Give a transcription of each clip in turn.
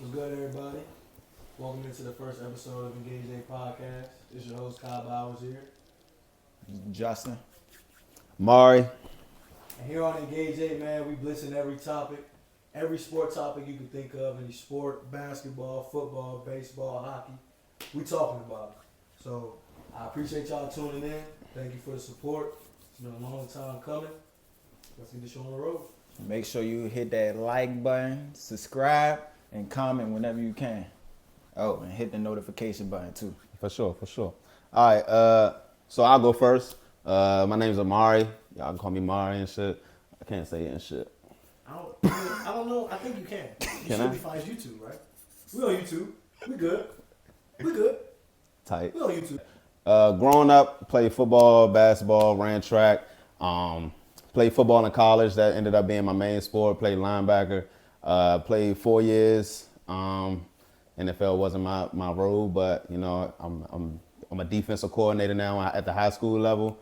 What's good, everybody? Welcome into the first episode of Engage A Podcast. It's your host, Kyle Bowers here. Justin. Mari. And here on Engage A, man, we blitzing every topic, every sport topic you can think of, any sport, basketball, football, baseball, hockey. We talking about it. So I appreciate y'all tuning in. Thank you for the support. It's been a long time coming. Let's get this show on the road. Make sure you hit that like button, subscribe, and comment whenever you can. Oh, and hit the notification button too. For sure. All right, so I'll go first. My name's Amari. Y'all can call me Mari and shit. I can't say it and shit. I don't know. I think you can. You Can should I? be fine. It's YouTube, right? We on YouTube. We good. Tight. We on YouTube. Growing up, played football, basketball, ran track. Played football in college. That ended up being my main sport. Played linebacker. Played 4 years. NFL wasn't my role, but you know, I'm a defensive coordinator now at the high school level.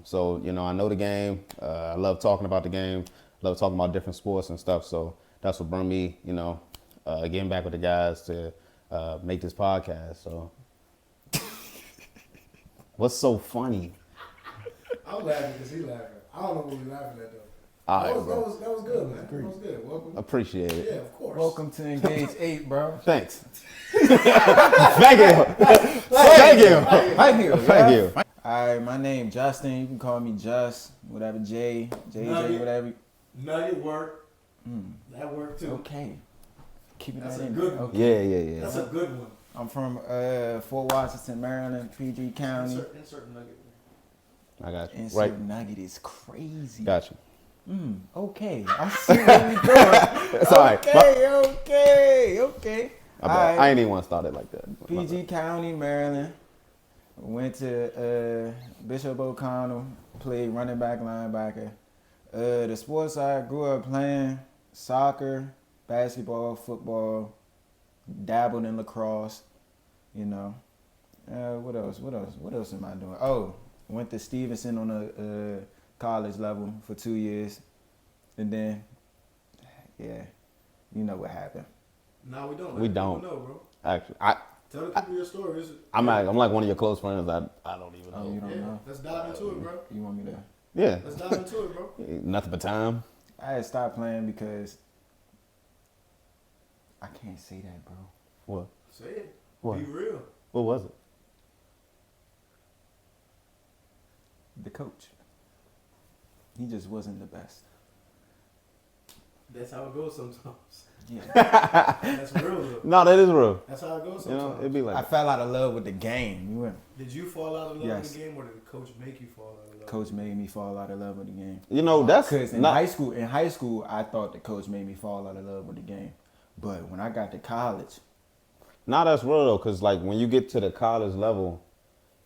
So you know, I know the game. I love talking about the game. Love talking about different sports and stuff. So that's what brought me, you know, getting back with the guys to make this podcast. So what's so funny? I'm laughing because he laughing. I don't know what we laughing at though. All that, right, was, bro. that was that was good, man. That was good. Welcome. Appreciate it. Yeah, of course. Welcome to Engage 8, bro. Thanks. Thank you. Thank you. Alright, my name Justin. You can call me Just, whatever, JJ, Nugget. whatever. Nugget work. That worked too. Okay. Keep That's that a in good there. one. Okay. Yeah. That's a good one. I'm from Fort Washington, Maryland, PG County. Insert Nugget. I got you. Insert Right. Nugget is crazy. Got you. Okay. I see where we going. That's all right. Okay. I ain't even want to start it like that. PG County, Maryland. Went to Bishop O'Connell, played running back, linebacker. The sports I grew up playing, soccer, basketball, football, dabbled in lacrosse, you know. What else am I doing? Oh, went to Stevenson on a college level for 2 years. And then, yeah, you know what happened. No, we don't. We don't. Know, bro. Actually, Tell the people your story. I'm like one of your close friends. I don't even Oh, you know. don't know? Let's dive into it, bro. You want me to? Yeah. Let's dive into it, bro. Nothing but time. I had stopped playing because I can't say that, bro. What? Say it. What? Be real. What was it? The coach. He just wasn't the best. That's how it goes sometimes. Yeah. That's real though. No, that is real. That's how it goes You know, sometimes. it'd be I like fell out of love with the game. You went. Did you fall out of love Yes. with the game, or did the coach make you fall out of love? Coach made me fall out of love with the game. you know that's Because in not. high school, I thought the coach made me fall out of love with the game. But when I got to college, Nah, that's real though, cause like when you get to the college level,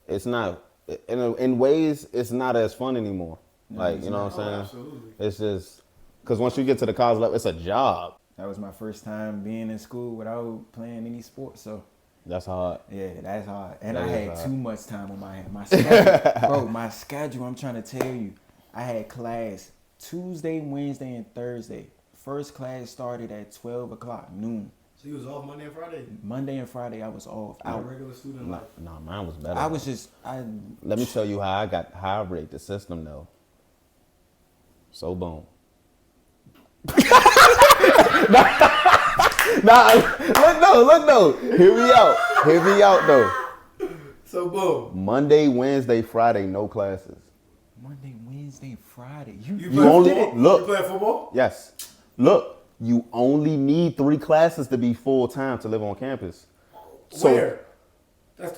it's not in ways it's not as fun anymore. No, Like it's you know not. what I'm saying? Absolutely. It's just cause once you get to the college level, it's a job. that was my first time being in school without playing any sports. So That's hard. yeah, that's hard. And That I is had hard. too much time on my hands. My schedule, bro, my schedule, I'm trying to tell you. I had class Tuesday, Wednesday, and Thursday. First class started at 12 o'clock, noon. So you was off Monday and Friday? Monday and Friday, I was off. Out. Regular student life. Nah, mine was better. Let Let me tell you how I rate the system though. So boom. Look though. Hear me out though. So boom. Monday, Wednesday, Friday, no classes. Monday, Wednesday, Friday. You You only football? look. You playing football? Yes. Look, you only need 3 classes to be full time to live on campus. So, Where?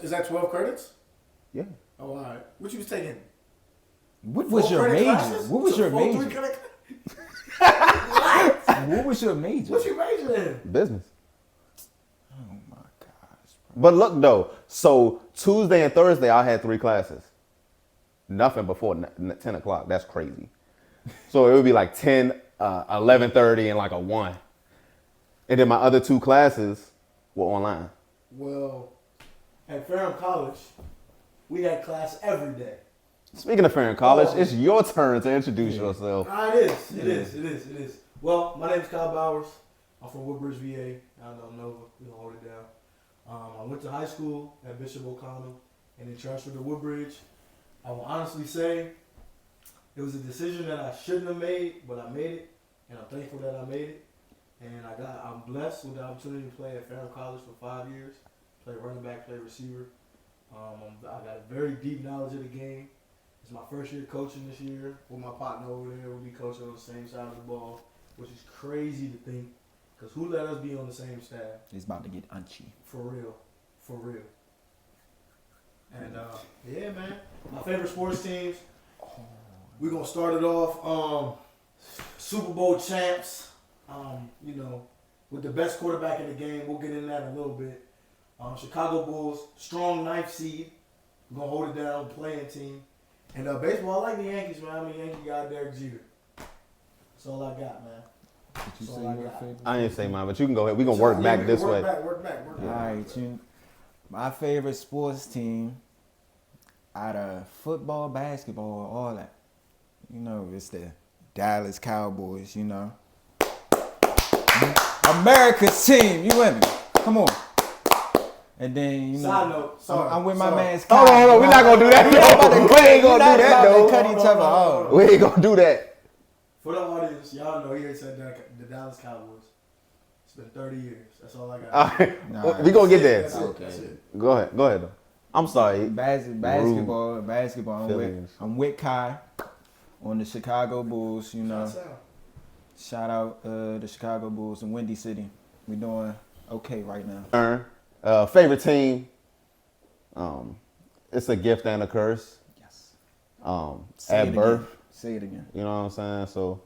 Is that 12 credits? Yeah. Oh, all right. What you was taking? What was Full your credit major? classes? What was So your full major? 3 credit- What was your major? What you major in? Business. Oh my gosh, bro. But look though, so Tuesday and Thursday I had 3 classes. Nothing before 10 o'clock. That's crazy. So it would be like 10, 11:30, and like a 1. And then my other 2 classes were online. Well, at Ferrum College, we had class every day. Speaking of Farron College, Oh. it's your turn to introduce yourself. It is. Well, my name is Kyle Bowers. I'm from Woodbridge, VA. I know Nova. We gonna hold it down. I went to high school at Bishop O'Connell and then transferred to Woodbridge. I will honestly say it was a decision that I shouldn't have made, but I made it, and I'm thankful that I made it. And I'm blessed with the opportunity to play at Farron College for 5 years, play running back, play receiver. I got a very deep knowledge of the game. It's my first year coaching this year with my partner over there. We'll be coaching on the same side of the ball, which is crazy to think, because who let us be on the same staff? It's about to get unchy. For real. And yeah, man, my favorite sports teams. We're gonna start it off. Super Bowl champs. With the best quarterback in the game. We'll get in that in a little bit. Chicago Bulls, strong 9th seed. We're gonna hold it down, playing team. And baseball, I like the Yankees, man. I'm a Yankee guy, Derek Jeter. That's all I got, man. Did you So say I your got- favorite? I didn't say mine, but you can go ahead. We're going to work back this way. Work back. All right, my favorite sports team out of football, basketball, all that. It's the Dallas Cowboys, America's team, you with me? Come on. And then, Side note, sorry. I'm with my man Hold Scott. on. We're not going to do that, though. We ain't going to do that, though. Cut each other off. We ain't going to do that. For the audience, y'all know he ain't said that, the Dallas Cowboys. It's been 30 years. That's all I got. All right. Nah, We're going to get there. That's it. Okay. That's it. Go ahead, though. I'm sorry. Basketball. Feelings. I'm with Kai on the Chicago Bulls, Shouts out. Shout out the Chicago Bulls in Windy City. We doing okay right now. Favorite team. It's a gift and a curse. Yes. At it birth. Again. Say it again. You know what I'm saying? So,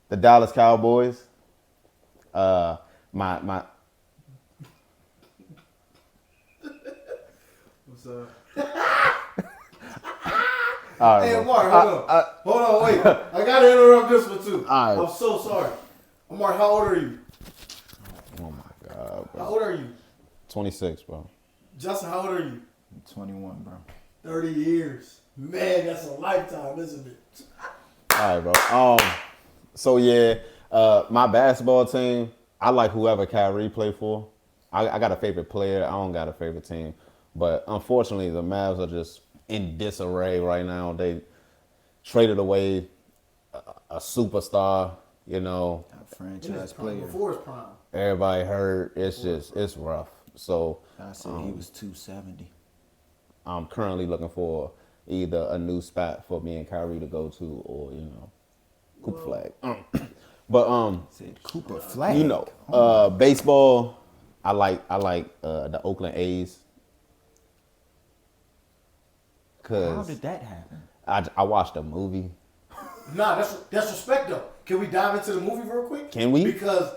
the Dallas Cowboys. My What's up? all right, Hey, bro. Mark, hold on, wait. I gotta interrupt this one too. All right. I'm so sorry. Mark, how old are you? Oh my God, How bro. old are you? 26, bro. Justin, how old are you? I'm 21, bro. 30 years. Man, that's a lifetime, isn't it? All right, bro. So yeah, my basketball team. I like whoever Kyrie play for. I got a favorite player. I don't got a favorite team, but unfortunately, the Mavs are just in disarray right now. They traded away a superstar. A In his franchise prime, player. before his prime. Everybody hurt. It's rough. So I said he was 270. I'm currently looking for either a new spot for me and Kyrie to go to, or Cooper Flag. But Said Cooper Flag. baseball. I like the Oakland A's. How Cause did that happen? I watched a movie. Nah, that's respect though. Can we dive into the movie real quick? Can we? Because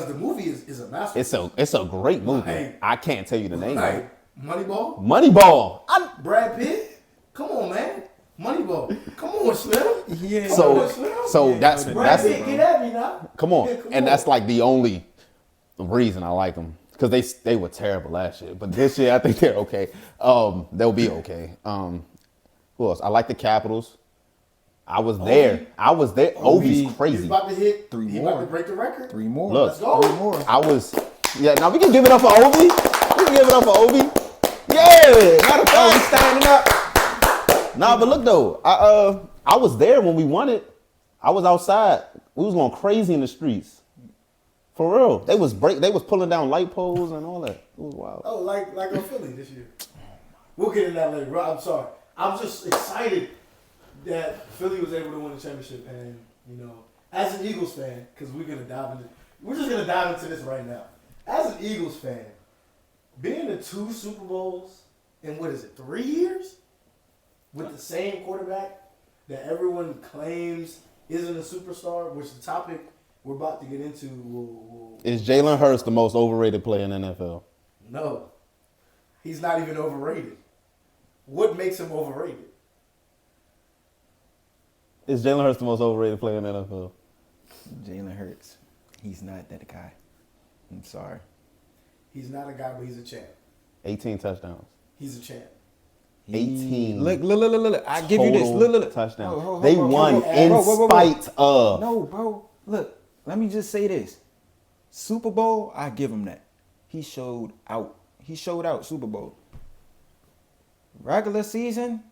the movie is a masterpiece. It's a great movie. Right. I can't tell you the name of it. Like Moneyball, Moneyball. Brad Pitt. Come on, man. Moneyball. Come on, Slim. Yeah. So that's Brad Pitt, get at me now. come on, Yeah, and that's like the only reason I like them, because they were terrible last year, but this year I think they're okay. They'll be okay. Who else? I like the Capitals. I was there. Ovi's He's crazy. about to hit Three He's more. about to break the record. 3 more. Look, Let's go. 3 more. I was. Yeah, now we can give it up for Ovi. We can give it up for Ovi. Yeah, matter of fact, Standing up. nah, but look though, I was there when we won it. I was outside. We was going crazy in the streets. For real, they was pulling down light poles and all that. It was wild. Oh, like a Philly this year. We'll get into that later. Bro, I'm sorry. I'm just excited that Philly was able to win the championship, and as an Eagles fan, because we're just gonna dive into this right now. As an Eagles fan, being to 2 Super Bowls in 3 years with the same quarterback that everyone claims isn't a superstar, which the topic we're about to get into will Is Jalen Hurts the most overrated player in the NFL? no, he's not even overrated. What makes him overrated? Is Jalen Hurts the most overrated player in the NFL? Jalen Hurts. He's not that guy. I'm sorry. He's not a guy, but he's a champ. 18 touchdowns. He's a champ. 18 Look. I give you this. total Look. touchdowns. Oh, hold They on. won Bro, in bro. spite of. No, bro. Look. Let me just say this. Super Bowl, I give him that. He showed out. He showed out Super Bowl. Regular season,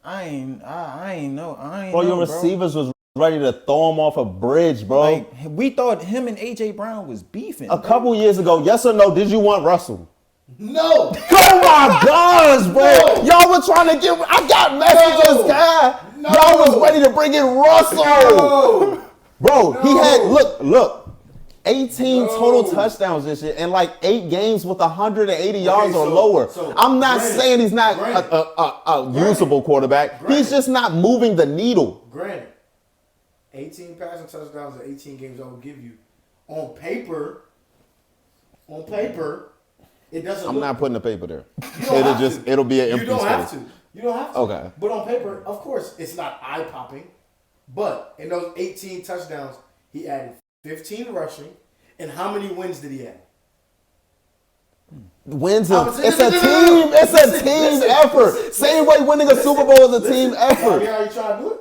I ain't know. Bro, your receivers was ready to throw him off a bridge, bro. Like, we thought him and AJ Brown was beefing. A couple years ago, yes or no, did you want Russell? No. Oh my gosh, bro. No. Y'all were trying to get, I got messages, guy. No. Y'all was ready to bring in Russell. No. Bro, he No. had, look, 18 No. total touchdowns this year and like 8 games with 180 yards or so- lower. so, I'm not granted, saying he's not granted, a usable quarterback. Granted. He's just not moving the needle. Granted, 18 passing touchdowns in 18 games I will give you. On paper, it doesn't I'm look not putting the paper there. You don't have to. It'll be an You empty don't space. have to. You don't have to. Okay. But on paper, of course, it's not eye-popping. But in those 18 touchdowns, he added 15 rushing. And how many wins did he add? Wins. I was- It's a no, team. It's a listen, team listen, effort. listen, Same way winning a Super Bowl is a team You effort. know how you try to do it?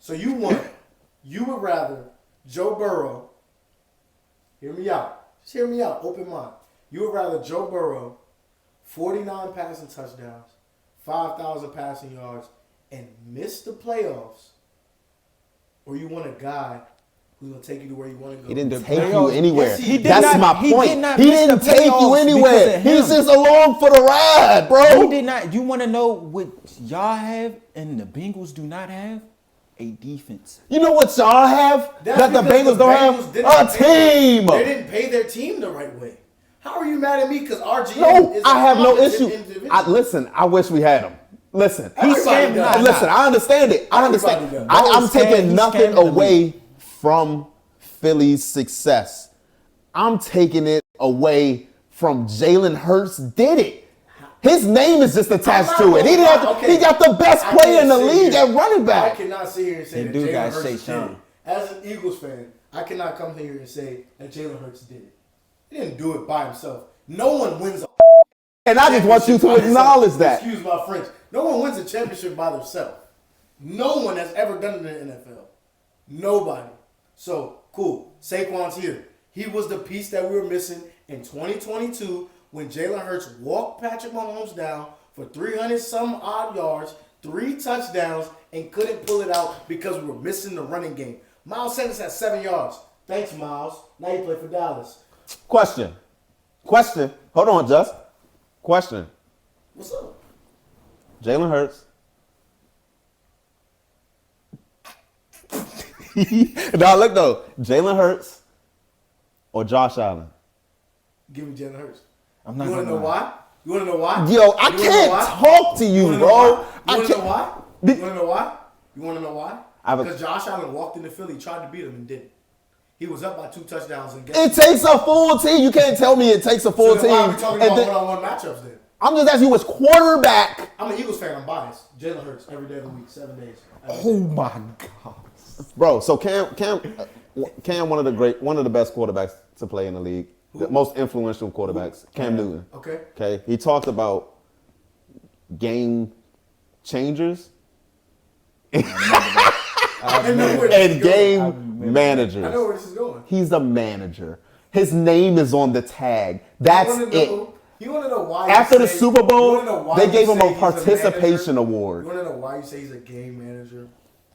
So you would rather Joe Burrow, hear me out. Just hear me out, open mind. You would rather Joe Burrow, 49 passing touchdowns, 5,000 passing yards, and miss the playoffs, or you want a guy who's going to take you to where you want to go? He didn't The take you playoffs- anywhere. Yes, he did. That's not- my he point. did not He miss the didn't take you playoffs anywhere. because of him. He's just along for the ride, He bro. did not. You want to know what y'all have and the Bengals do not have? A defense. You know what y'all have That's that the because Bengals don't have? didn't A pay- team. They didn't pay their team the right way. How are you mad at me? Because our GM No, is I have no issue. individual. Listen, I wish we had him. Listen, Everybody does. Listen, I understand it. I understand. Everybody does. I'm He's taking nothing scamming the away from Philly's success. I'm taking it away from Jalen Hurts did it. His name is just attached to it. He didn't have to, Okay. He got the best I player in the can't sit league here- at running I back. cannot sit here and say They that do Jalen got Hurts Shay did Sean. it. As an Eagles fan, I cannot come here and say that Jalen Hurts did it. He didn't do it by himself. No one wins a And I just want you championship to by themselves. acknowledge that. Excuse my French. No one wins a championship by themselves. No one has ever done it in the NFL. Nobody. So, cool. Saquon's here. He was the piece that we were missing in 2022 when Jalen Hurts walked Patrick Mahomes down for 300 some odd yards, 3 touchdowns, and couldn't pull it out because we were missing the running game. Miles Sanders had 7 yards. Thanks, Miles. Now you play for Dallas. Question. Hold on, Just. Question. What's up? Jalen Hurts. Now look though, Jalen Hurts or Josh Allen. Give me Jalen Hurts. I'm not You want to gonna know lie. why? You want to know why? Yo, I You wanna know can't why? talk to you, wanna know bro. why? You I want to know can't. why? Be- You want to know why? You want to know why? I have a- Because Josh Allen walked into Philly, tried to beat him, and didn't. He was up by 2 touchdowns and It takes a full team. You can't tell me it takes a full so then why are we team. talking And about then- one-on-one matchups then? I'm just asking you, was quarterback? I'm an Eagles fan. I'm biased. Jalen Hurts every day of the week, 7 days. Oh my God. Bro, so Cam, one of the best quarterbacks to play in the league, the most influential quarterbacks, Cam Newton. Okay. Okay, he talked about game changers I know where this and is going. game managers. I know where this is going. He's the manager. His name is on the tag. That's it. You want to know why? After you the say- Super you Bowl, wanna know why they you gave him say a he's participation manager? award. You want to know why you say he's a game manager?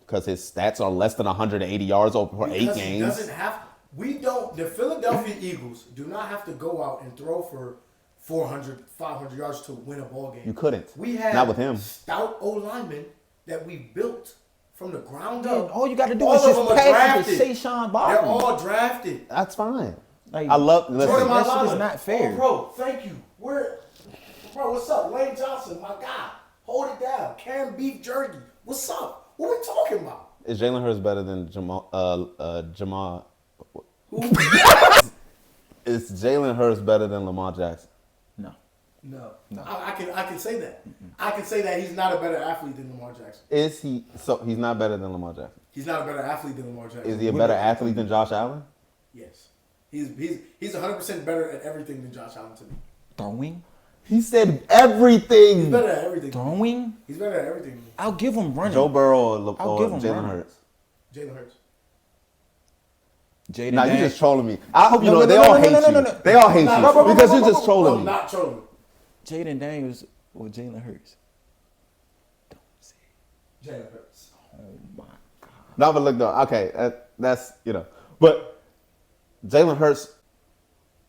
Because his stats are less than 180 yards over 8 Because he games. doesn't have. We don't. The Philadelphia Eagles do not have to go out and throw for 400, 500 yards to win a ball game. You couldn't. We had Not with him. stout O linemen that we built from the ground Yeah, up. all you got to do All is of just them are pass it to drafted. Shayshawn They're Barkley. all drafted. That's fine. Like, I love. Jordan Listen, that shit is Mailata. not fair. Oh, bro, thank you. Bro, what's up? Lane Johnson, my guy. Hold it down. Cam Beef Jerky. What's up? What we talking about? is Jalen Hurts better than Jamal? Who? Is Jalen Hurts better than Lamar Jackson? no. No. I can say that. I can say that he's not a better athlete than Lamar Jackson. Is he? So he's not better than Lamar Jackson. He's not a better athlete than Lamar Jackson. Is he a better athlete than Josh Allen? Yes. He's 100% better at everything than Josh Allen to me. Throwing? He said everything. He's better at everything. Throwing? He's better at everything. I'll give him running. Joe Burrow or I'll give him Jalen running. Hurts? Jalen Hurts. Jaden Nah, you Daniels. just trolling me. I hope you know they all hate you. They all hate you because you're just trolling me. Not trolling. Jaden Daniels or Jalen Hurts? Don't say it. Jalen Hurts. Oh my God. No, but look though. Okay, that's but Jalen Hurts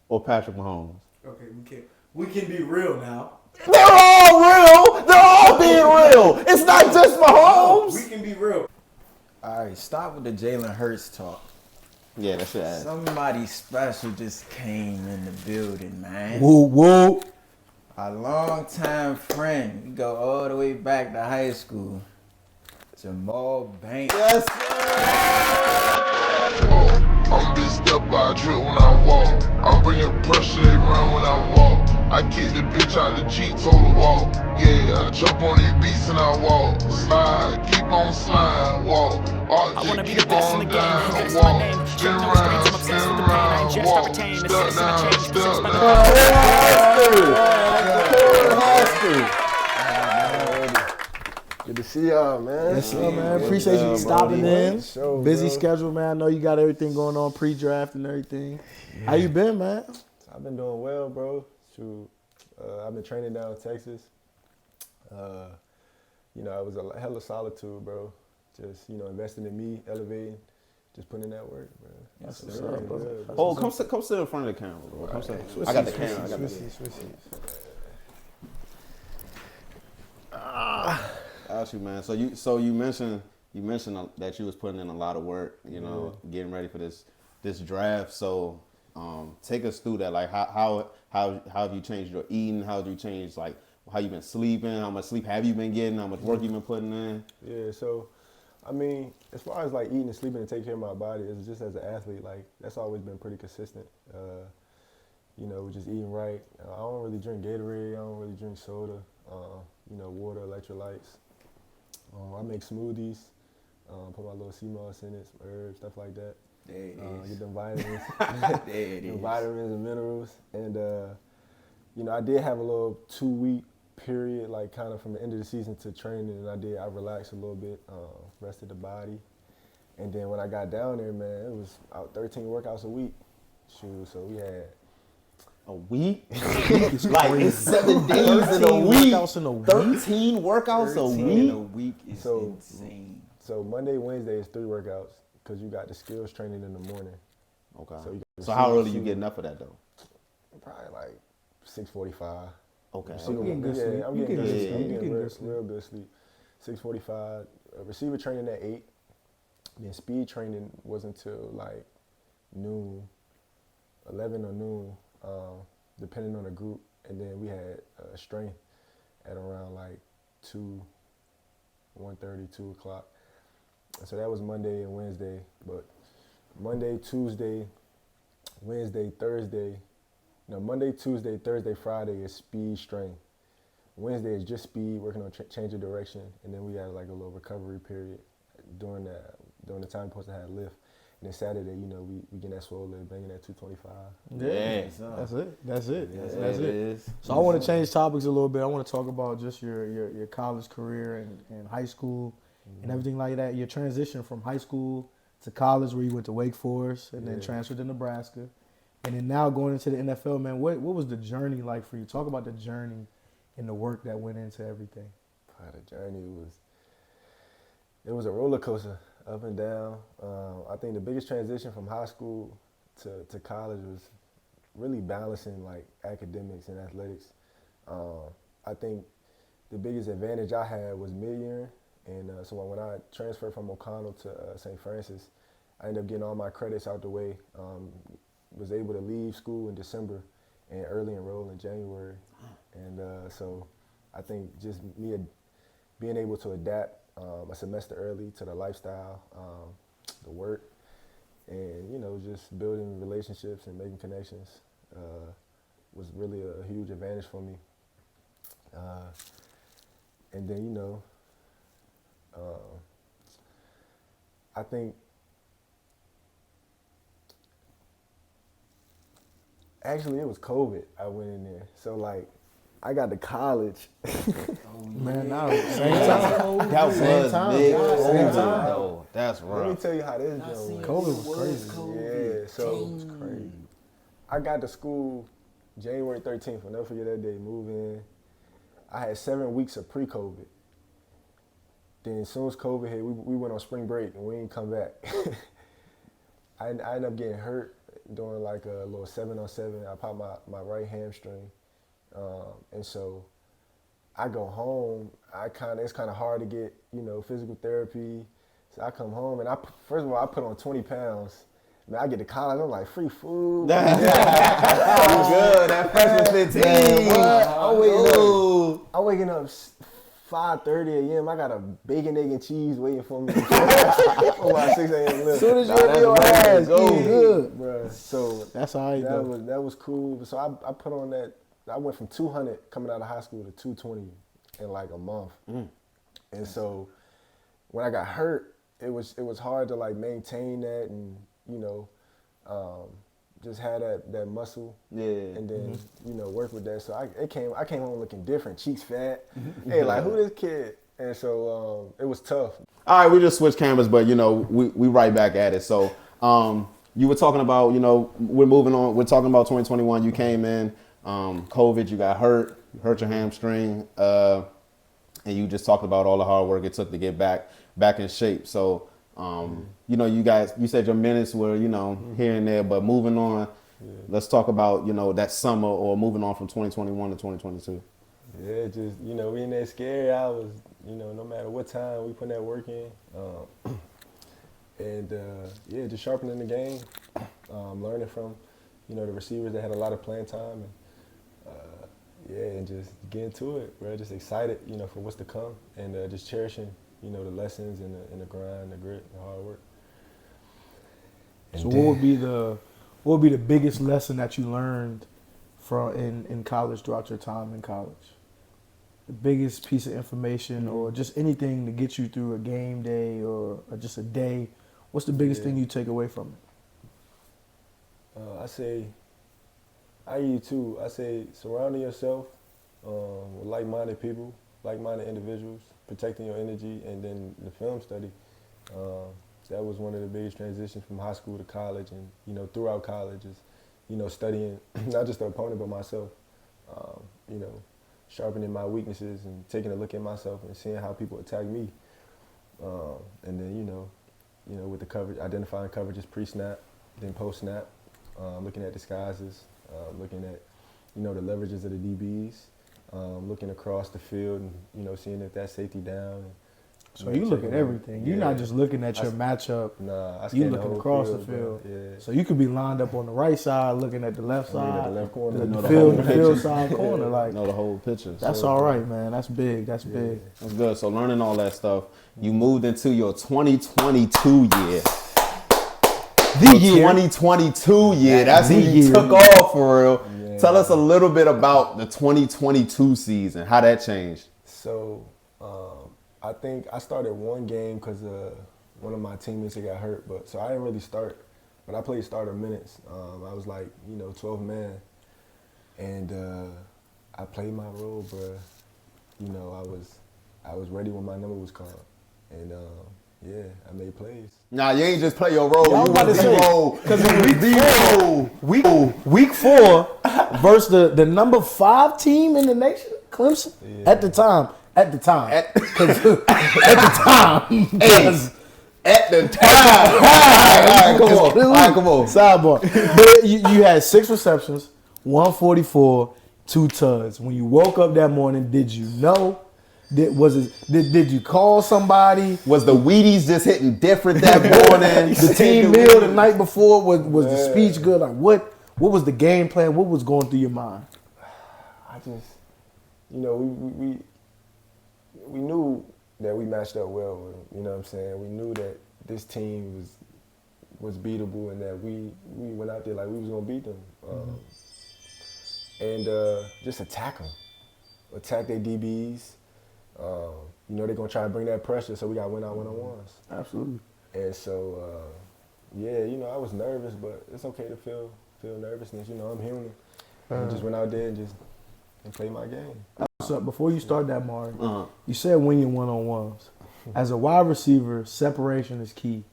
or Patrick Mahomes. Okay, we can be real now. They're all real. They're all being real. It's not just Mahomes. We can be real. All right, stop with the Jalen Hurts talk. Yeah, that's it. Somebody special just came in the building, man. Woo woo. A long-time friend. We go all the way back to high school. Jahmal Banks. Yes, I'm big step by drip when I walk. I'm bringing pressure around when I walk. I kick the bitch out the Jeep, told her walk. Yeah, I jump on these beats and I walk. Slide, keep on sliding, walk. I wanna be the best in the game. That's my name. Check no restraints. I'm obsessed with the pain. I ingest, I retain. The sex and the change. Possessed by the Good to see y'all, man. Yes, sir, man. Appreciate you stopping in. Sure, Busy bro. schedule, man. I know you got everything going on, pre-draft and everything. How you been, man? I've been doing well, bro. Shoot, I've been training down in Texas. It was a hell of solitude, bro. Just, investing in me, elevating, just putting in that work, bro. Yes, That's sir. what's up, bro. Oh, come sit in front of the camera, bro. Come sit. I got the camera. I got the Ask you, man. So you mentioned that you was putting in a lot of work, getting ready for this draft. So take us through that. Like how have you changed your eating? How have you changed like how you been sleeping? How much sleep have you been getting? How much work you been putting in? Yeah, so, I mean, as far as like eating and sleeping and taking care of my body, it's just as an athlete, like that's always been pretty consistent. Just eating right. I don't really drink Gatorade. I don't really drink soda. Water, electrolytes. I make smoothies. Put my little sea moss in it, some herbs, stuff like that. There it is. Get them vitamins. There it is. Vitamins and minerals. And, I did have a little 2-week period, like kind of from the end of the season to training, and I relaxed a little bit, rested the body. And then when I got down there, man, it was out 13 workouts a week. Shoot, so we had A week? Like it's 7 days in a week. 13 workouts a 13 week. in a week is So- insane. So Monday, Wednesday is 3 workouts because you got the skills training in the morning. Okay. So you got So how early you receiver- getting up for that though? Probably like 6:45. Okay. Receiver- getting good sleep. I'm You getting getting good good sleep. I'm sleep. You getting getting real, good sleep. real good sleep. 6:45. Receiver training at 8. Then speed training was until like noon, 11 or noon, depending on the group. And then we had strength at around like 1:30, 2 o'clock. And so that was Monday and Wednesday. But Monday, Tuesday, Wednesday, Thursday. Monday, Tuesday, Thursday, Friday is speed strength. Wednesday is just speed, working on change of direction. And then we had like a little recovery period during the time we're supposed to have lift. And then Saturday, we get that swollen, banging that 225. Yeah. That's it. That's it. Yeah, That's it it. is. So I want to change topics a little bit. I want to talk about just your college career and high school and everything like that. Your transition from high school to college, where you went to Wake Forest and then transferred to Nebraska, and then now going into the NFL. Man, what was the journey like for you? Talk about the journey and the work that went into everything. The journey was a roller coaster, up and down. I think the biggest transition from high school to college was really balancing like academics and athletics. I think the biggest advantage I had was mid-year, and so when I transferred from O'Connell to St. Francis, I ended up getting all my credits out the way. Was able to leave school in December and early enroll in January, and so I think just me being able to adapt a semester early to the lifestyle, the work, and just building relationships and making connections was really a huge advantage for me. And then I think actually it was COVID. I went in there, so like I got to college. Man, now same time. That was Same time. big. Same time. Yo, that's Let me rough. tell you how this joint went. COVID was crazy. Yeah, so it's crazy. I got to school January 13th. I'll never forget that day. Move in. I had 7 weeks of pre-COVID. Then as soon as COVID hit, we went on spring break and we didn't come back. I ended up getting hurt during like a little 7-on-7. I popped my right hamstring, and so I go home. It's kind of hard to get physical therapy. So I come home and first of all I put on 20 pounds. Man, I get to college, I'm like, free food. That was good. That freshman 15. I'm waking up 5:30 a.m. I got a bacon, egg, and cheese waiting for me. For my 6 a.m. As soon as you hit your ass, eat good. Bruh. So that's all right, that was cool. So I put on that. I went from 200 coming out of high school to 220 in like a month. And so when I got hurt, it was hard to like maintain that and just had that muscle. Yeah. And then work with that. So I came home looking different, cheeks fat. Hey, like who this kid? And so it was tough. All right, we just switched cameras, but we right back at it. So you were talking about we're moving on. We're talking about 2021. You came in, COVID. You got hurt your hamstring, and you just talked about all the hard work it took to get back in shape. So you said your minutes were here and there, but moving on. Yeah. Let's talk about that summer or moving on from 2021 to 2022. Yeah, just we in that scary hours. No matter what time we put that work in, and just sharpening the game, learning from the receivers that had a lot of playing time, and and just getting to it. We're just excited, for what's to come, and just cherishing, the lessons and the grind, the grit, the hard work. And so, what would be the biggest lesson that you learned in college throughout your time in college? The biggest piece of information or just anything to get you through a game day or just a day. What's the biggest thing you take away from it? I say surrounding yourself with like-minded people, like-minded individuals, protecting your energy, and then the film study. That was one of the biggest transitions from high school to college, and throughout college is studying not just the opponent but myself. Sharpening my weaknesses and taking a look at myself and seeing how people attack me. And then, with the coverage, identifying coverages pre-snap, then post-snap, looking at disguises, looking at, the leverages of the DBs, looking across the field and, seeing if that's safety down. So you look at everything. You're not just looking at your matchup. Nah, you looking across the field. Yeah. So you could be lined up on the right side, looking at the left side, the left corner, the field side corner. Like know the whole picture. That's all right, man. That's big. That's big. That's good. So learning all that stuff, you moved into your 2022 year. The year 2022 year. That's when you took off for real. Yeah. Tell us a little bit about the 2022 season. How that changed. So. I think I started one game because one of my teammates got hurt, so I didn't really start, but I played starter minutes. I was like 12 man, and I played my role, bro. I was ready when my number was called, and I made plays. Nah, you ain't just play your role. You about to was say, role. Because week 4 versus the number 5 team in the nation, Clemson, at the time. At the time. At the time. All right, come on. Sidebar. But you had 6 receptions, 144, 2 tuds. When you woke up that morning, did you know? Did you call somebody? Was the Wheaties just hitting different that morning? The team meal the night before, was the speech good? Like what was the game plan? What was going through your mind? I just, we knew that we matched up well with them. You know what I'm saying? We knew that this team was beatable and that we went out there like we was gonna beat them. And just attack them, attack their DBs. They're gonna try to bring that pressure, so we got win out one-on-ones. Absolutely. And so, I was nervous, but it's okay to feel nervousness. I'm human. I just went out there and played my game. So before you start that, Mari, you said win your one-on-ones. As a wide receiver, separation is key.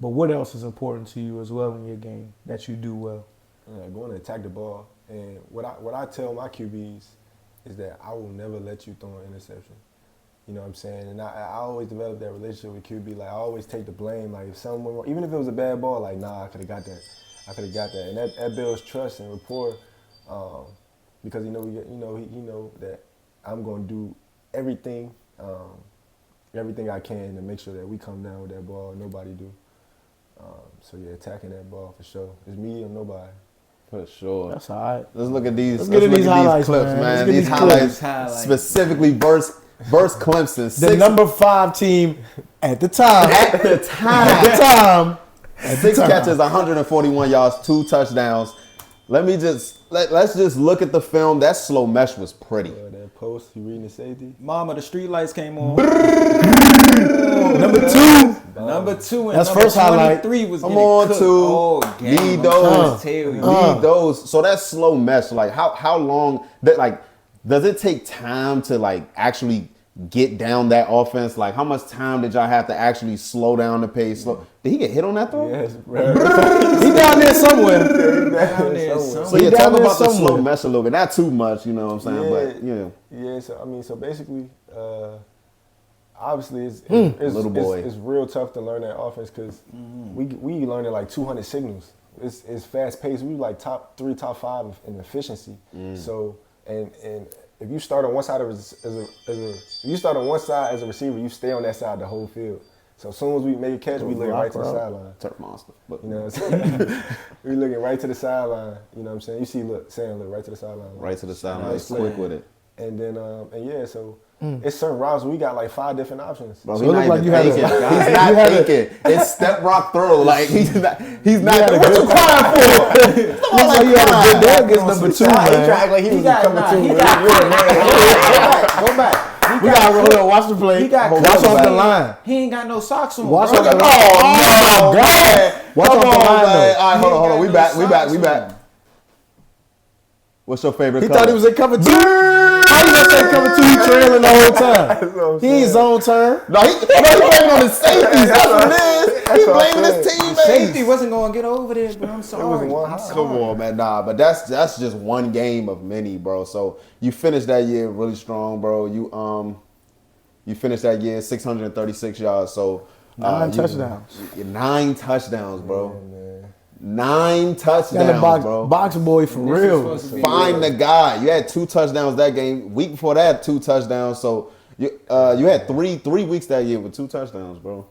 But what else is important to you as well in your game that you do well? Going to attack the ball. And what I tell my QBs is that I will never let you throw an interception. You know what I'm saying? And I always develop that relationship with QB. Like, I always take the blame. Like, if someone, even if it was a bad ball, like, nah, I could have got that. I could have got that. And that builds trust and rapport because, he know that I'm going to do everything I can to make sure that we come down with that ball. Nobody do. So, yeah, attacking that ball for sure. It's me or nobody. For sure. That's all right. Let's look at these. Let's get these highlights, clips, man. man. Let's get These these highlights specifically versus Clemson. The number 5 team at the time. At the time. 6 time. catches, 141 yards, 2 touchdowns. Let's just look at the film. That slow mesh was pretty. That post, you reading the safety? Mama, the street lights came on. Number 2. Number 2 and That's number first highlight. 23 was Come getting on, cooked. 2. Oh, game. Need I'm those. trying to tell you. Need those. So that's slow mesh. Like how long that like does it take time to like actually get down that offense? Like how much time did y'all have to actually slow down the pace? Did he get hit on that throw? Yes, He down there somewhere. So yeah, He talk down there about the slow somewhere. mesh a little bit. Not too much, you know what I'm saying? But yeah. Yeah, so basically, obviously it's Little boy. It's real tough to learn that offense because we learned like 200 signals. It's fast paced. We like top 3, top 5 in efficiency. So and if you start on one side as a receiver, you stay on that side the whole field. So as soon as we make a catch, we look right to the sideline. Turf monster. But, You know what I'm saying? We looking right to the sideline. You know what I'm saying? You see, Sam look right to the sideline. right to the sideline. Nice Quick play. with it. And then so it's certain routes we got like 5 different options. Bro, So he's it not looked even like you thinking. had a- He's not you had a- thinking. It's step rock throw. Like he's not. What you crying for? Looks like you had a good day against number 2, He man. tried like he was coming to me. Go back. We got to roll. Watch the play. He got Watch cooked. off the line. He ain't got no socks on. Watch bro. off the line. Oh, my God. Watch Come off the on, line, man. though. All right, hold on. He We ain't back. got We no back. We socks back. What's your favorite He color? thought he was in cover 2. How you gonna say cover 2? He trailing the whole time. He ain't zone turn. No, he blaming on his safeties. That's what it is. He blaming his teammates. Safety wasn't gonna get over there, bro. I'm sorry. Come on, man. Nah, but that's just one game of many, bro. So you finished that year really strong, bro. You finished that year 636 yards. So 9 touchdowns. 9 touchdowns, bro. Man. 9 touchdowns, Got the bro. box boy for This is real. supposed to be Find the guy. You had 2 touchdowns that game. Week before that, 2 touchdowns. So you had three weeks that year with 2 touchdowns, bro.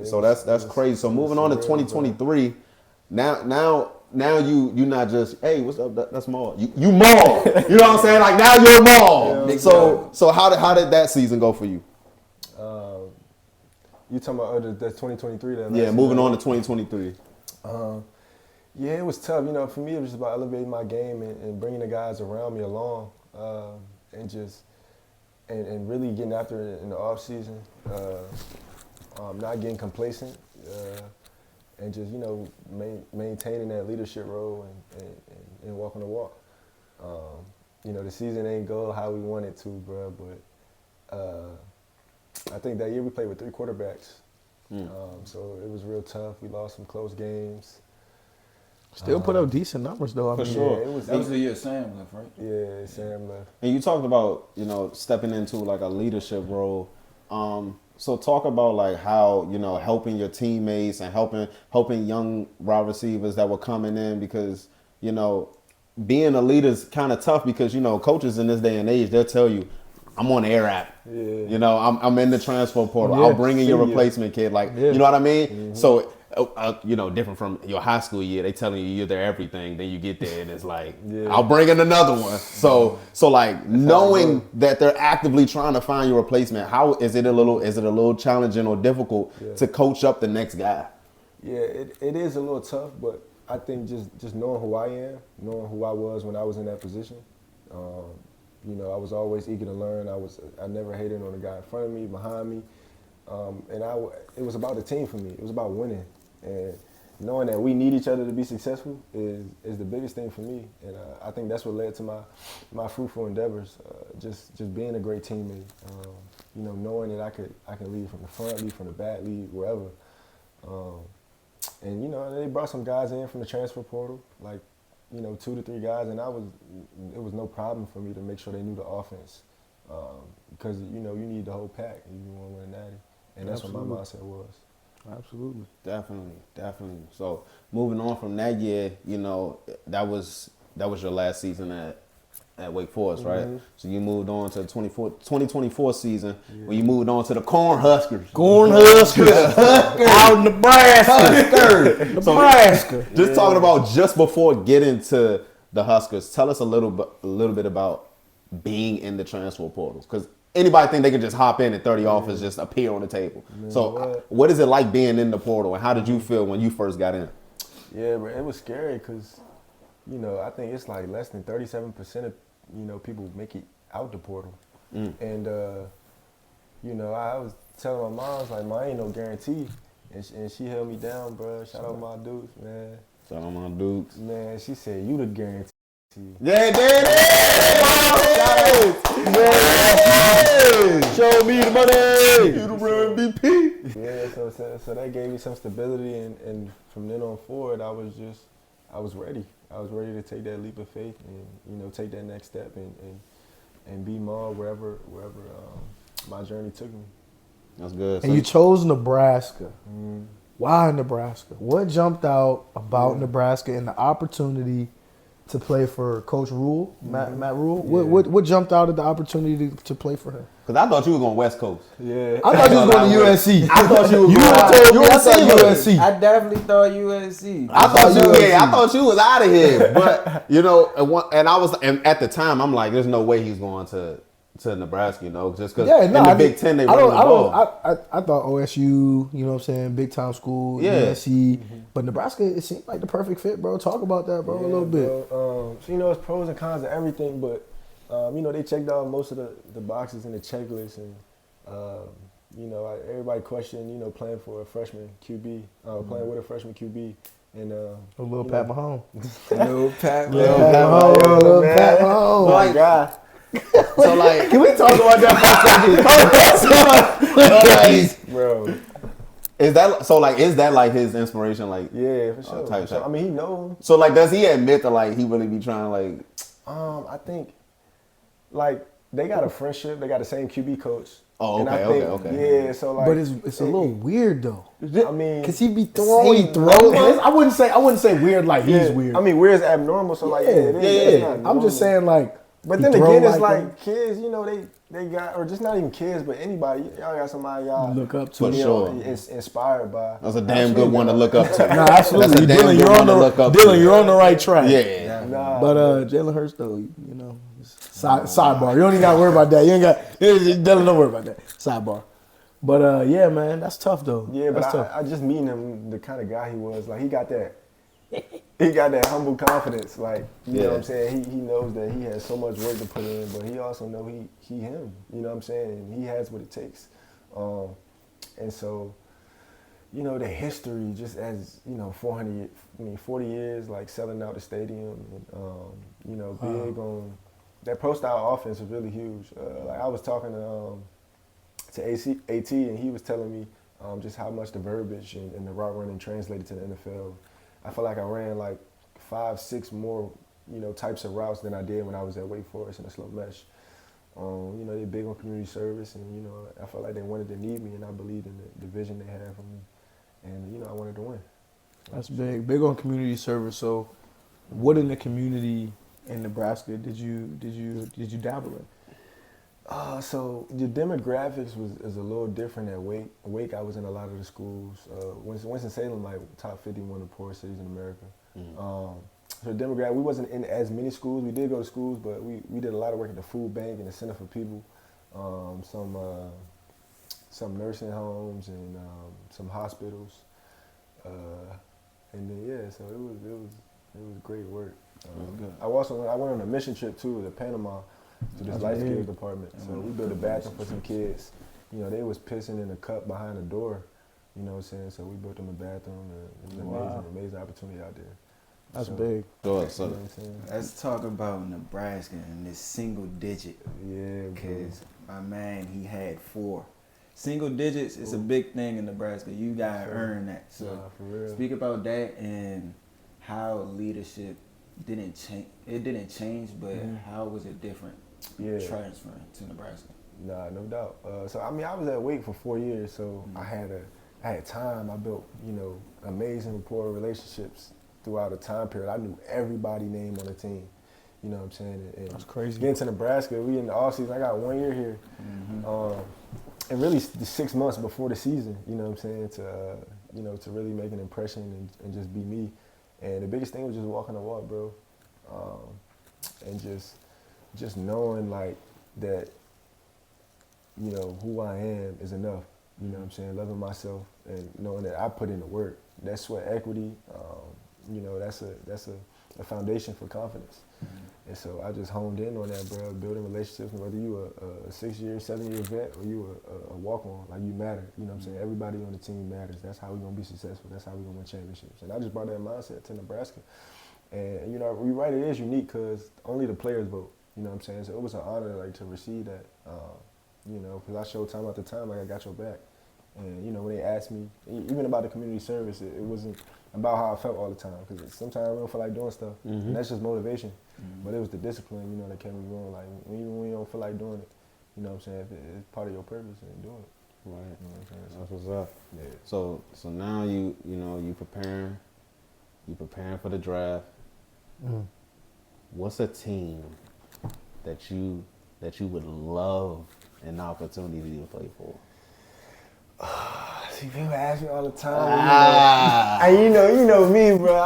So that's crazy. So moving on to 2023, now you not just, hey, what's up? That's Maul. You Maul. You know what I'm saying? Like now you're Maul. Yeah. So how did that season go for you? You talking about that 2023? Yeah, moving on to 2023. Yeah, it was tough. You know, for me, it was just about elevating my game and bringing the guys around me along, and just and really getting after it in the off season, not getting complacent, and just maintaining that leadership role and walking the walk. The season ain't go how we want it to, bro, but I think that year we played with 3 quarterbacks, so it was real tough. We lost some close games. Still put up decent numbers though. I For mean, sure. Yeah, it was That was the year Sam left, right? Yeah, Sam left. And you talked about, stepping into like a leadership role. So talk about like how, helping your teammates and helping young wide receivers that were coming in because, being a leader is kind of tough because, coaches in this day and age, they'll tell you, I'm on the air app. Yeah. I'm in the transfer portal. Yeah, I'll bring in your see ya. replacement kid. Like, Yeah. you know what I mean? Mm-hmm. So, different from your high school year, they telling you you're their everything. Then you get there and it's like, Yeah. I'll bring in another one. So like knowing that they're actively trying to find your replacement, how is it a little challenging or difficult to coach up the next guy? Yeah, it is a little tough, but I think just knowing who I am, knowing who I was when I was in that position, I was always eager to learn. I never hated on the guy in front of me, behind me, and it was about the team for me. It was about winning, and knowing that we need each other to be successful is the biggest thing for me. And I think that's what led to my fruitful endeavors. Just being a great teammate. Knowing that I can lead from the front, lead from the back, lead wherever. And you know, they brought some guys in from the transfer portal, like, you know, 2 to 3 guys, and it was no problem for me to make sure they knew the offense, because you know you need the whole pack if you want to win a natty, and that's what my mindset was. Absolutely. Definitely. So moving on from that year, you know, that was your last season at Wake Forest, right? So you moved on to the 2024 season when you moved on to the Cornhuskers. Out in Nebraska. Nebraska. Just talking about just before getting to the Huskers, tell us a little bit about being in the transfer portals, because anybody think they can just hop in and 30 offers just appear on the table. So what is it like being in the portal, and how did you feel when you first got in? Yeah, but it was scary because, you know, I think it's like less than 37% of, you know, people make it out the portal. And, you know, I was telling my mom, I was like, "Ma, ain't no guarantee." And she held me down, bro. Shout out my dudes, man. Shout out my dudes. Man, she said, "You the guarantee." Yeah, there it is! Show me the money! You the MVP! Yeah, so that gave me some stability, and from then on forward, I was ready. I was ready to take that leap of faith and, you know, take that next step and be more wherever my journey took me. That's good. And you chose Nebraska. Why Nebraska? What jumped out about Nebraska and the opportunity to play for Coach Rule, Matt Rule? What jumped out of the opportunity to play for him? Because I thought you were going West Coast. Yeah. I thought you was going to USC. I thought you were You going USC. I definitely thought USC. I thought you was out of here. But, you know, and at the time, I'm like, there's no way he's going to Nebraska, you know, just because in the Big Ten they run the ball. I thought OSU, you know what I'm saying, big time school, USC, but Nebraska, it seemed like the perfect fit, bro. Talk about that, bro, a little bit. So, you know, it's pros and cons of everything, but, you know, they checked out most of the boxes in the checklist, and, you know, everybody questioned, you know, playing for a freshman QB, playing with a freshman QB. And A little Pat Mahomes. Little Pat Mahomes. Oh, my God. So, like, Can we talk about that for a Bro. is that like his inspiration? Like, Yeah, for sure. type. I mean, he knows. So, like, does he admit that, like, he really be trying to, like... I think, like, they got a friendship. They got the same QB coach. Oh, And I okay, think, okay. Yeah, so, like... But it's a little weird, though. I mean... Because he be throwing. I wouldn't say weird like he's weird. I mean, weird's abnormal, so, like, it is. Yeah. I'm just saying, like... But then again, it's like kids, you know, they got, or just not even kids, but anybody, y'all got somebody y'all look up to. For sure. Is inspired by. That's a damn good one to look up to. Nah, absolutely. Dylan, you're on the right track. Yeah. Nah, But Jalen Hurts, though, you know, sidebar. You don't even got to worry about that. You ain't got, Dylan, don't worry about that. Sidebar. But yeah, man, that's tough, though. Yeah, but that's tough. I just meeting him, the kind of guy he was. Like, he got that humble confidence. Like, you know what I'm saying? He knows that he has so much work to put in, but he also know he him. You know what I'm saying? And he has what it takes. And so, you know, the history, just as, you know, 40 years, like, selling out the stadium, and, you know, big on that pro-style offense is really huge. Like, I was talking to AT, and he was telling me just how much the verbiage and the route running translated to the NFL. I feel like I ran like 5-6 more, you know, types of routes than I did when I was at Wake Forest in the slow mesh. You know, they're big on community service, and, you know, I felt like they wanted to need me, and I believed in the vision they had for me. And, you know, I wanted to win. That's big. Big on community service. So what in the community in Nebraska did you dabble in? So the demographics is a little different at Wake. Wake, I was in a lot of the schools. Winston-Salem, like top 51 of the poorest cities in America. So the demographic, we wasn't in as many schools. We did go to schools, but we did a lot of work at the food bank and the Center for People, some nursing homes and some hospitals, and then so it was great work. I went on a mission trip too to Panama. To this life skills department. So we built a bathroom for some kids. You know, they was pissing in a cup behind the door, you know what I'm saying? So we built them a bathroom, and it was amazing opportunity out there. That's big. You know what I'm saying? Let's talk about Nebraska and this single digit. Yeah, because my man, he had 4. single digits is a big thing in Nebraska. You gotta earn that. So Nah, for real. speak about that and how leadership didn't change. It didn't change, but how was it different Yeah. transferring to Nebraska? Nah, no doubt. So I mean, I was at Wake for 4 years, so I had time. I built, amazing rapport relationships throughout a time period. I knew everybody's name on the team. You know what I'm saying? And That's crazy. Getting to Nebraska, we in the off season. I got 1 year here, and really the 6 months before the season. You know what I'm saying? To really make an impression and just be me. And the biggest thing was just walking the walk, bro, and just knowing like that. Who I am is enough. You know what I'm saying? Loving myself and knowing that I put in the work. That's sweat equity. That's a foundation for confidence. And so I just honed in on that, bro. Building relationships, whether you a 6-year, 7-year vet or you a walk-on, like you matter. You know what I'm saying? Everybody on the team matters. That's how we're gonna be successful. That's how we're gonna win championships. And I just brought that mindset to Nebraska. And you're right, it is unique because only the players vote. You know what I'm saying? So it was an honor to receive that. Because I showed time after time, like I got your back. And, when they asked me, even about the community service, it wasn't about how I felt all the time. Because sometimes I don't feel like doing stuff. And that's just motivation. But it was the discipline, that kept me going. Like, even when you don't feel like doing it, you know what I'm saying? If it's part of your purpose, then do it. Right. You know what I'm saying? That's what's up. Yeah. So now you preparing for the draft. What's a team that you would love an opportunity to play for? See, people ask me all the time. And you know me, bro.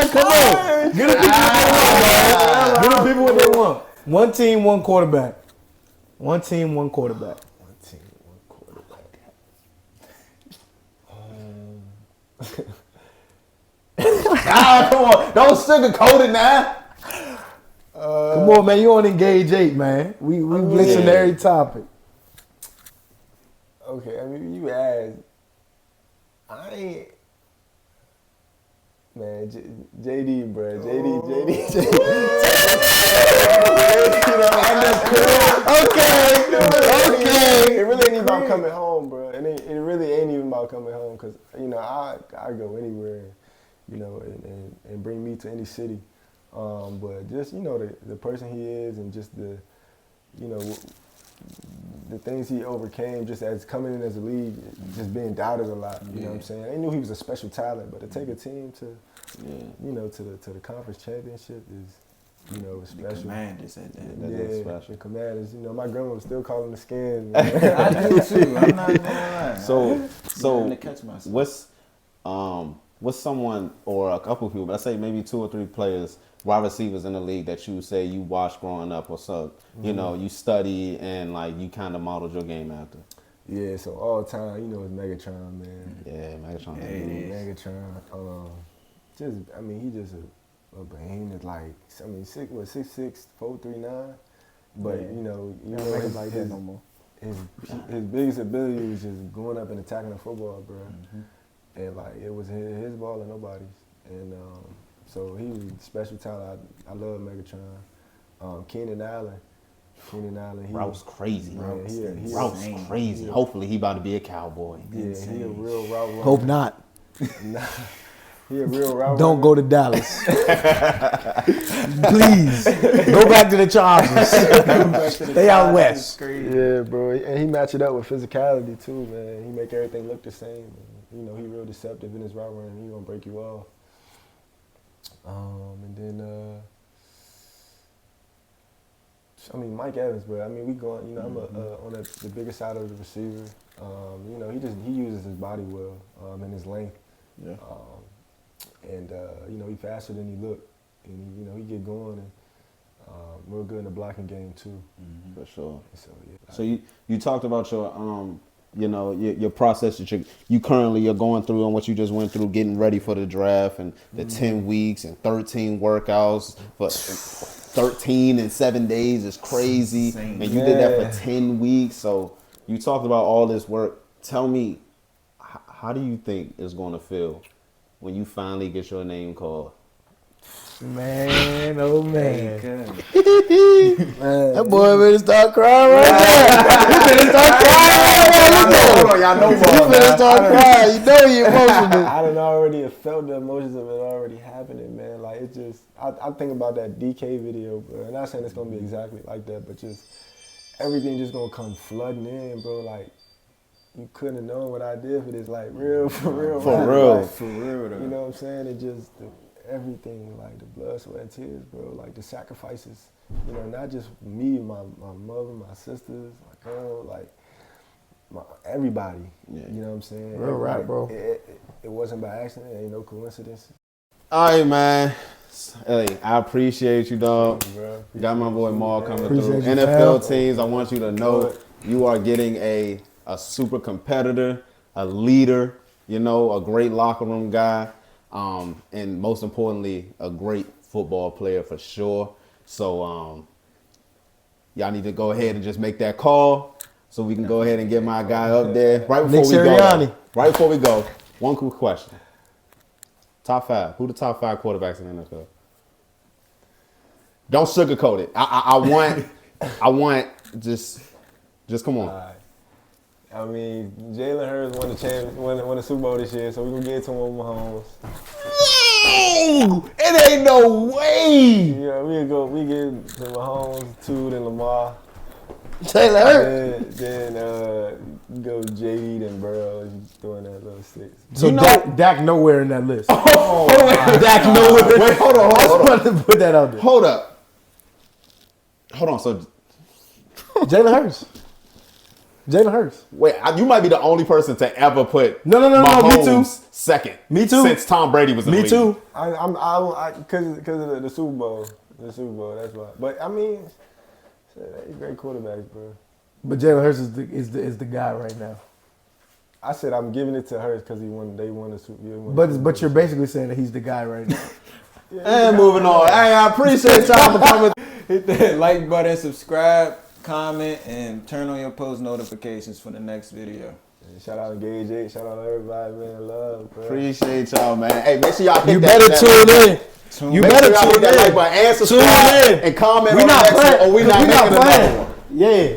Come on. Get the people what they want, man. Get the people what they want. One team, one quarterback. One team, one quarterback. One team, one quarterback. Come on, don't sugarcoat it now. Come on, man. You on Engage 8, man. We blitzing every topic. Okay, I mean, you asked. I ain't. Man, JD, bro. JD. Okay. It really ain't about coming home, bro. It really ain't even about coming home because, I go anywhere, and bring me to any city. But just, the person he is and just the things he overcame just as coming in as a league, just being doubted a lot. You know what I'm saying? They knew he was a special talent, but to take a team to, to the conference championship is, is special. The Commanders said that. That is special. The Commanders. My grandma was still calling the Skins. I do too. I'm not gonna lie. So to catch myself. What's someone or a couple of people, but I say maybe 2 or 3 players, wide receivers in the league that you say you watched growing up or so, you study and like you kind of modeled your game after? Yeah, so all time, it's Megatron, man. Yeah, Megatron. Megatron. He just a behemoth, like, 6'6", 4'39", but his biggest ability was just going up and attacking the football, bro. And like it was his ball and nobody's. And so he was a special talent. I love Megatron. Keenan Allen. Routes crazy. Man, Routes crazy. Hopefully he about to be a Cowboy. Yeah, he a real route runner. Hope not. Nah, he a real route Don't runner. go to Dallas. Please. Go back to the Chargers. Stay out west. Yeah, bro. And he match it up with physicality too, man. He make everything look the same. He real deceptive in his route running. He gonna break you off. And then Mike Evans, bro. We going. I'm on the bigger side of the receiver. He uses his body well and his length. Yeah. He faster than he look, and he get going and real good in the blocking game too. For sure. So yeah. So you talked about your your process that you currently are going through and what you just went through, getting ready for the draft and the 10 weeks and 13 workouts for 13 and 7 days is crazy. Insane. And you did that for 10 weeks. So you talked about all this work. Tell me, how do you think it's going to feel when you finally get your name called? Man, oh man. That boy ready to start crying right now. He finna start crying. Hold on, y'all know He finna start crying. You know he emotional. I done already felt the emotions of it already happening, man. Like it just, I think about that DK video, bro. And not saying it's gonna be exactly like that, but just everything just gonna come flooding in, bro. Like you couldn't have known what I did for this, like real, for real, For man. real. Like, For real though. you know what I'm saying? It just everything, like the blood, sweat, and tears, bro. Like the sacrifices, you know, not just me, my mother, my sisters, my girl, like everybody. Yeah. You know what I'm saying? Real rap, Like, bro. It wasn't by accident. It ain't no coincidence. All right, man. Hey, I appreciate you, dog. Bro. Got my boy Maul coming Appreciate through. you, NFL fam. teams, I want you to know you are getting a super competitor, a leader, you know, a great locker room guy, and most importantly, a great football player for sure. So y'all need to go ahead and just make that call so we can go ahead and get my guy up there. Right before Nick we go, Sirianni. right before we go, one quick question. Top 5. Who the top 5 quarterbacks in the NFL? Don't sugarcoat it. I want just come on. I mean, Jalen Hurts won the Super Bowl this year, so we're gonna get to him with Mahomes. No! It ain't no way! Yeah, we get to Mahomes 2, then Lamar. Taylor Hurts. Then go JD, then Burrow. He's doing that little 6. So Dak nowhere in that list. Dak nowhere. Wait, hold on. I just wanted to put that out there. Hold up. Hold on. So, Jalen Hurts. Jalen Hurts. wait, you might be the only person to ever put No, me too. Mahomes second. Me too. Since Tom Brady was in the Me league. too. Because of the Super Bowl. The Super Bowl, that's why. But I mean, he's great quarterbacks, bro. But Jalen Hurts is the guy right now. I said I'm giving it to Hurts because they won the Super Bowl. But you're basically saying that he's the guy right now. And moving on. Hey, I appreciate y'all for coming. Hit that like button, subscribe, comment, and turn on your post notifications for the next video. And shout out to Gage 8. Shout out to everybody, man. Love, bro. Appreciate y'all, man. Hey, make sure y'all hit You that. better tune in. You Make better sure y'all hit tune that like in. button and Tune subscribe in. and comment We on the not next one, playing. or we not making another one. Yeah.